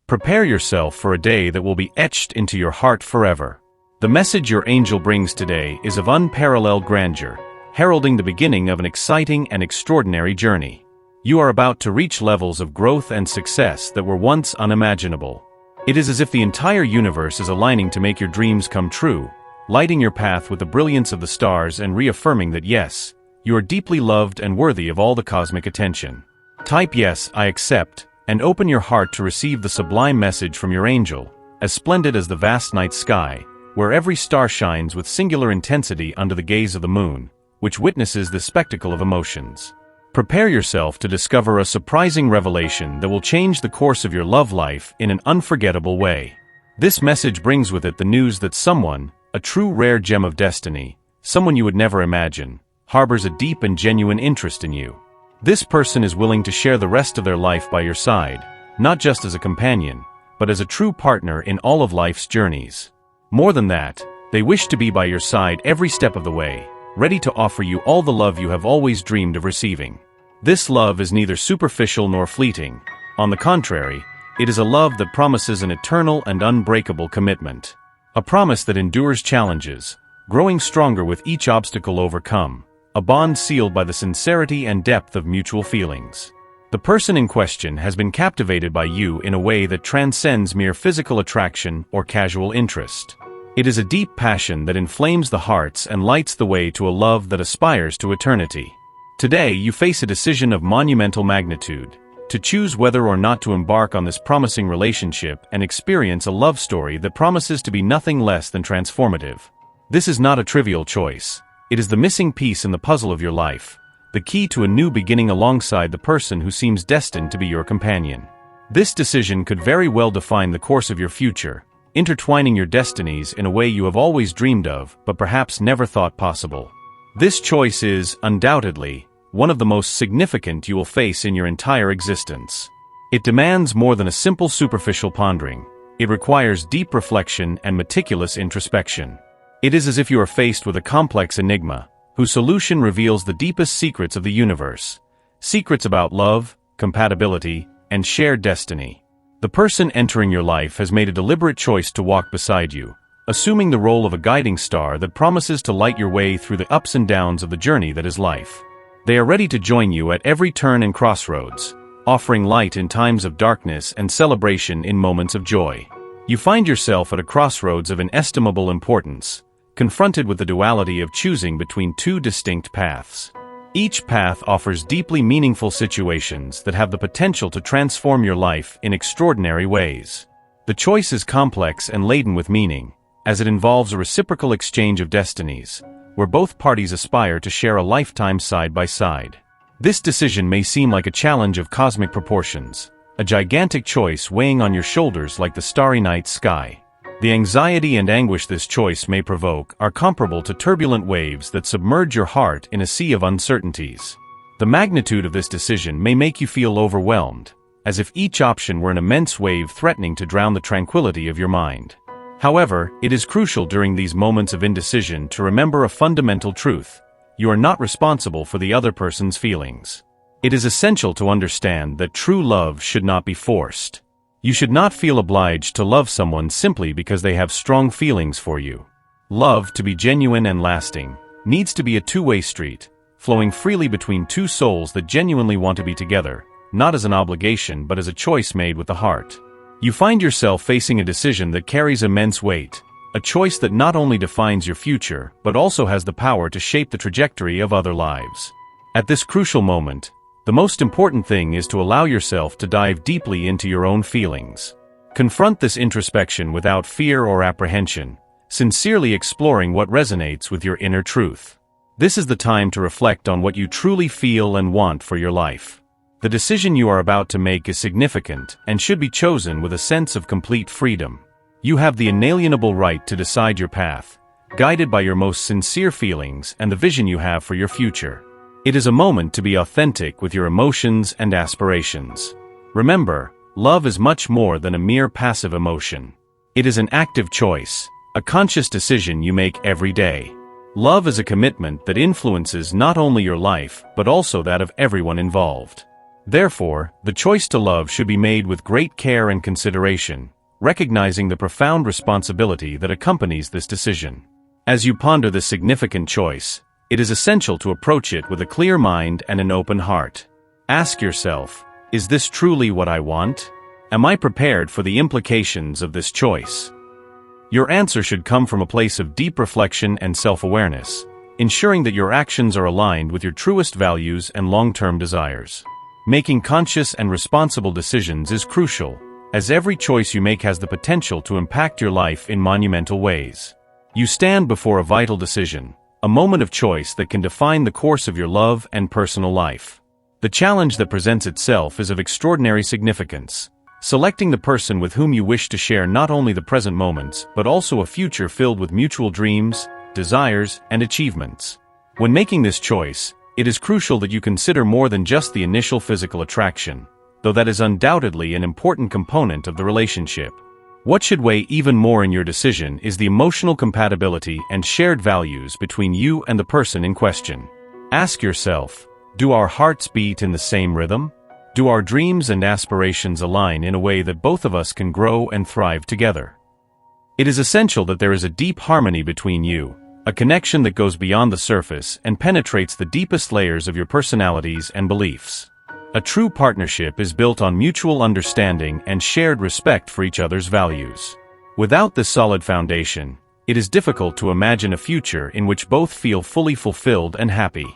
Prepare yourself for a day that will be etched into your heart forever. The message your angel brings today is of unparalleled grandeur, heralding the beginning of an exciting and extraordinary journey. You are about to reach levels of growth and success that were once unimaginable. It is as if the entire universe is aligning to make your dreams come true, lighting your path with the brilliance of the stars and reaffirming that yes, you are deeply loved and worthy of all the cosmic attention. Type "Yes, I accept," and open your heart to receive the sublime message from your angel, as splendid as the vast night sky, where every star shines with singular intensity under the gaze of the moon, which witnesses the spectacle of emotions. Prepare yourself to discover a surprising revelation that will change the course of your love life in an unforgettable way. This message brings with it the news that someone, a true rare gem of destiny, someone you would never imagine, harbors a deep and genuine interest in you. This person is willing to share the rest of their life by your side, not just as a companion, but as a true partner in all of life's journeys. More than that, they wish to be by your side every step of the way, ready to offer you all the love you have always dreamed of receiving. This love is neither superficial nor fleeting. On the contrary, it is a love that promises an eternal and unbreakable commitment. A promise that endures challenges, growing stronger with each obstacle overcome, a bond sealed by the sincerity and depth of mutual feelings. The person in question has been captivated by you in a way that transcends mere physical attraction or casual interest. It is a deep passion that inflames the hearts and lights the way to a love that aspires to eternity. Today you face a decision of monumental magnitude, to choose whether or not to embark on this promising relationship and experience a love story that promises to be nothing less than transformative. This is not a trivial choice. It is the missing piece in the puzzle of your life, the key to a new beginning alongside the person who seems destined to be your companion. This decision could very well define the course of your future, intertwining your destinies in a way you have always dreamed of, but perhaps never thought possible. This choice is, undoubtedly, one of the most significant you will face in your entire existence. It demands more than a simple superficial pondering. It requires deep reflection and meticulous introspection. It is as if you are faced with a complex enigma, whose solution reveals the deepest secrets of the universe. Secrets about love, compatibility, and shared destiny. The person entering your life has made a deliberate choice to walk beside you, assuming the role of a guiding star that promises to light your way through the ups and downs of the journey that is life. They are ready to join you at every turn and crossroads, offering light in times of darkness and celebration in moments of joy. You find yourself at a crossroads of inestimable importance, confronted with the duality of choosing between two distinct paths. Each path offers deeply meaningful situations that have the potential to transform your life in extraordinary ways. The choice is complex and laden with meaning, as it involves a reciprocal exchange of destinies, where both parties aspire to share a lifetime side by side. This decision may seem like a challenge of cosmic proportions, a gigantic choice weighing on your shoulders like the starry night sky. The anxiety and anguish this choice may provoke are comparable to turbulent waves that submerge your heart in a sea of uncertainties. The magnitude of this decision may make you feel overwhelmed, as if each option were an immense wave threatening to drown the tranquility of your mind. However, it is crucial during these moments of indecision to remember a fundamental truth: you are not responsible for the other person's feelings. It is essential to understand that true love should not be forced. You should not feel obliged to love someone simply because they have strong feelings for you. Love, to be genuine and lasting, needs to be a two-way street, flowing freely between two souls that genuinely want to be together, not as an obligation but as a choice made with the heart. You find yourself facing a decision that carries immense weight, a choice that not only defines your future but also has the power to shape the trajectory of other lives. At this crucial moment, the most important thing is to allow yourself to dive deeply into your own feelings. Confront this introspection without fear or apprehension, sincerely exploring what resonates with your inner truth. This is the time to reflect on what you truly feel and want for your life. The decision you are about to make is significant and should be chosen with a sense of complete freedom. You have the inalienable right to decide your path, guided by your most sincere feelings and the vision you have for your future. It is a moment to be authentic with your emotions and aspirations. Remember, love is much more than a mere passive emotion. It is an active choice, a conscious decision you make every day. Love is a commitment that influences not only your life but also that of everyone involved. Therefore, the choice to love should be made with great care and consideration, recognizing the profound responsibility that accompanies this decision. As you ponder this significant choice, it is essential to approach it with a clear mind and an open heart. Ask yourself, is this truly what I want? Am I prepared for the implications of this choice? Your answer should come from a place of deep reflection and self-awareness, ensuring that your actions are aligned with your truest values and long-term desires. Making conscious and responsible decisions is crucial, as every choice you make has the potential to impact your life in monumental ways. You stand before a vital decision, a moment of choice that can define the course of your love and personal life. The challenge that presents itself is of extraordinary significance, selecting the person with whom you wish to share not only the present moments but also a future filled with mutual dreams, desires, and achievements. When making this choice, it is crucial that you consider more than just the initial physical attraction, though that is undoubtedly an important component of the relationship. What should weigh even more in your decision is the emotional compatibility and shared values between you and the person in question. Ask yourself, do our hearts beat in the same rhythm? Do our dreams and aspirations align in a way that both of us can grow and thrive together? It is essential that there is a deep harmony between you, a connection that goes beyond the surface and penetrates the deepest layers of your personalities and beliefs. A true partnership is built on mutual understanding and shared respect for each other's values. Without this solid foundation, it is difficult to imagine a future in which both feel fully fulfilled and happy.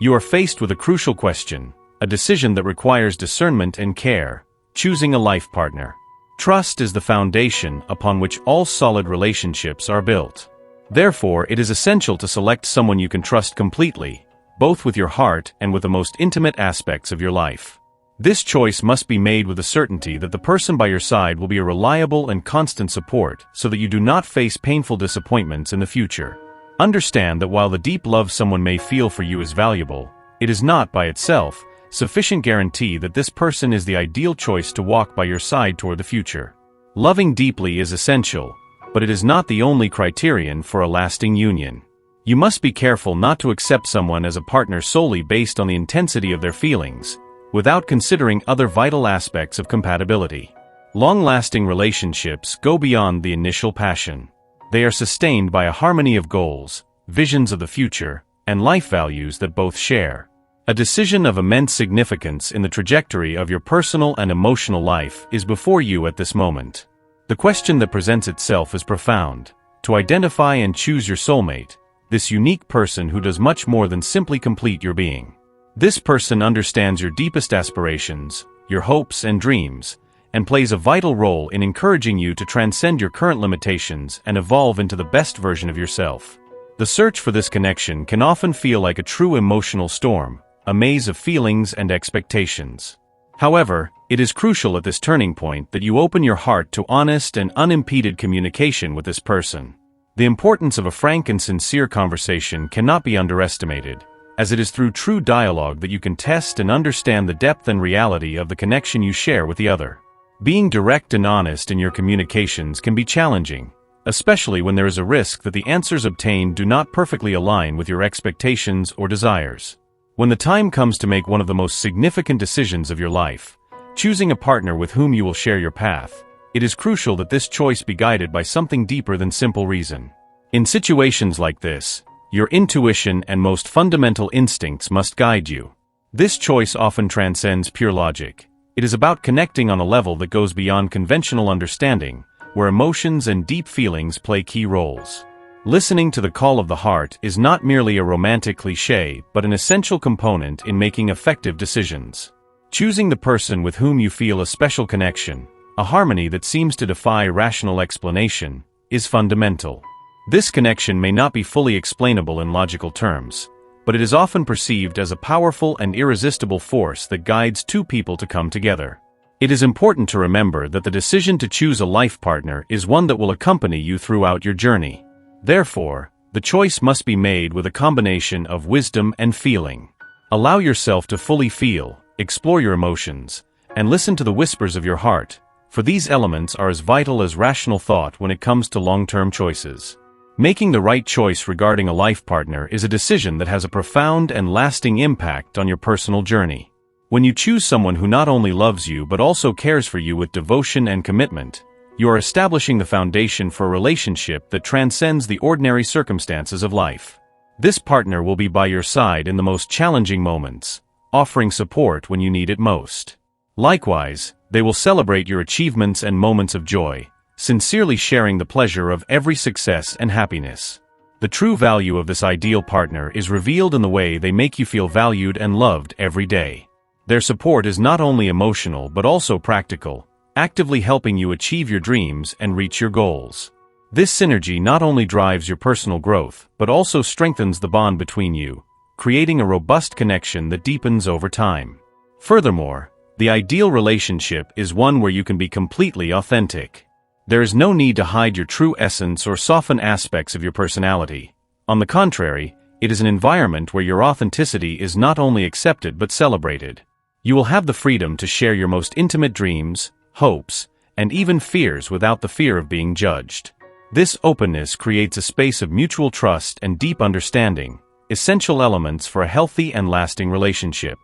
You are faced with a crucial question, a decision that requires discernment and care: choosing a life partner. Trust is the foundation upon which all solid relationships are built. Therefore, it is essential to select someone you can trust completely, both with your heart and with the most intimate aspects of your life. This choice must be made with the certainty that the person by your side will be a reliable and constant support so that you do not face painful disappointments in the future. Understand that while the deep love someone may feel for you is valuable, it is not by itself sufficient guarantee that this person is the ideal choice to walk by your side toward the future. Loving deeply is essential, but it is not the only criterion for a lasting union. You must be careful not to accept someone as a partner solely based on the intensity of their feelings, without considering other vital aspects of compatibility. Long-lasting relationships go beyond the initial passion. They are sustained by a harmony of goals, visions of the future, and life values that both share. A decision of immense significance in the trajectory of your personal and emotional life is before you at this moment. The question that presents itself is profound: to identify and choose your soulmate, this unique person who does much more than simply complete your being. This person understands your deepest aspirations, your hopes and dreams, and plays a vital role in encouraging you to transcend your current limitations and evolve into the best version of yourself. The search for this connection can often feel like a true emotional storm, a maze of feelings and expectations. However, it is crucial at this turning point that you open your heart to honest and unimpeded communication with this person. The importance of a frank and sincere conversation cannot be underestimated, as it is through true dialogue that you can test and understand the depth and reality of the connection you share with the other. Being direct and honest in your communications can be challenging, especially when there is a risk that the answers obtained do not perfectly align with your expectations or desires. When the time comes to make one of the most significant decisions of your life, choosing a partner with whom you will share your path, it is crucial that this choice be guided by something deeper than simple reason. In situations like this, your intuition and most fundamental instincts must guide you. This choice often transcends pure logic. It is about connecting on a level that goes beyond conventional understanding, where emotions and deep feelings play key roles. Listening to the call of the heart is not merely a romantic cliché but an essential component in making effective decisions. Choosing the person with whom you feel a special connection, a harmony that seems to defy rational explanation, is fundamental. This connection may not be fully explainable in logical terms, but it is often perceived as a powerful and irresistible force that guides two people to come together. It is important to remember that the decision to choose a life partner is one that will accompany you throughout your journey. Therefore, the choice must be made with a combination of wisdom and feeling. Allow yourself to fully feel, explore your emotions, and listen to the whispers of your heart, for these elements are as vital as rational thought when it comes to long-term choices. Making the right choice regarding a life partner is a decision that has a profound and lasting impact on your personal journey. When you choose someone who not only loves you but also cares for you with devotion and commitment, you are establishing the foundation for a relationship that transcends the ordinary circumstances of life. This partner will be by your side in the most challenging moments, offering support when you need it most. Likewise, they will celebrate your achievements and moments of joy, sincerely sharing the pleasure of every success and happiness. The true value of this ideal partner is revealed in the way they make you feel valued and loved every day. Their support is not only emotional but also practical, actively helping you achieve your dreams and reach your goals. This synergy not only drives your personal growth but also strengthens the bond between you, creating a robust connection that deepens over time. Furthermore, the ideal relationship is one where you can be completely authentic. There is no need to hide your true essence or soften aspects of your personality. On the contrary, it is an environment where your authenticity is not only accepted but celebrated. You will have the freedom to share your most intimate dreams, hopes, and even fears without the fear of being judged. This openness creates a space of mutual trust and deep understanding, essential elements for a healthy and lasting relationship.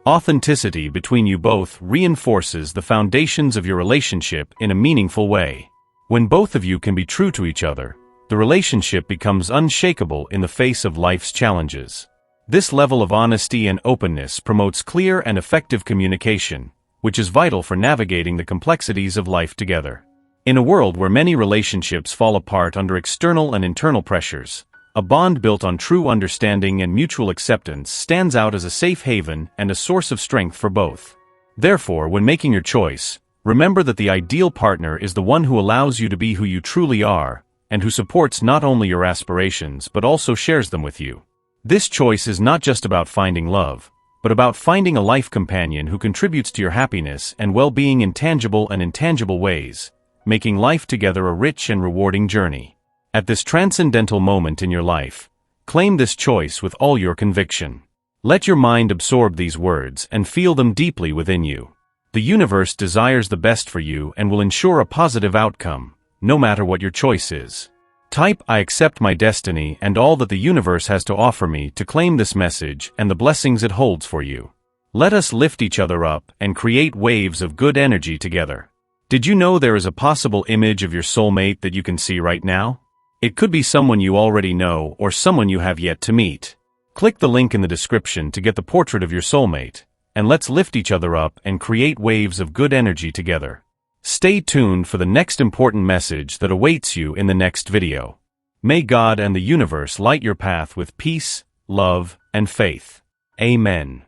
Authenticity between you both reinforces the foundations of your relationship in a meaningful way. When both of you can be true to each other, the relationship becomes unshakable in the face of life's challenges. This level of honesty and openness promotes clear and effective communication, which is vital for navigating the complexities of life together. In a world where many relationships fall apart under external and internal pressures, a bond built on true understanding and mutual acceptance stands out as a safe haven and a source of strength for both. Therefore, when making your choice, remember that the ideal partner is the one who allows you to be who you truly are, and who supports not only your aspirations but also shares them with you. This choice is not just about finding love, but about finding a life companion who contributes to your happiness and well-being in tangible and intangible ways, making life together a rich and rewarding journey. At this transcendental moment in your life, claim this choice with all your conviction. Let your mind absorb these words and feel them deeply within you. The universe desires the best for you and will ensure a positive outcome, no matter what your choice is. Type "I accept my destiny and all that the universe has to offer me" to claim this message and the blessings it holds for you. Let us lift each other up and create waves of good energy together. Did you know there is a possible image of your soulmate that you can see right now? It could be someone you already know or someone you have yet to meet. Click the link in the description to get the portrait of your soulmate, and let's lift each other up and create waves of good energy together. Stay tuned for the next important message that awaits you in the next video. May God and the universe light your path with peace, love, and faith. Amen.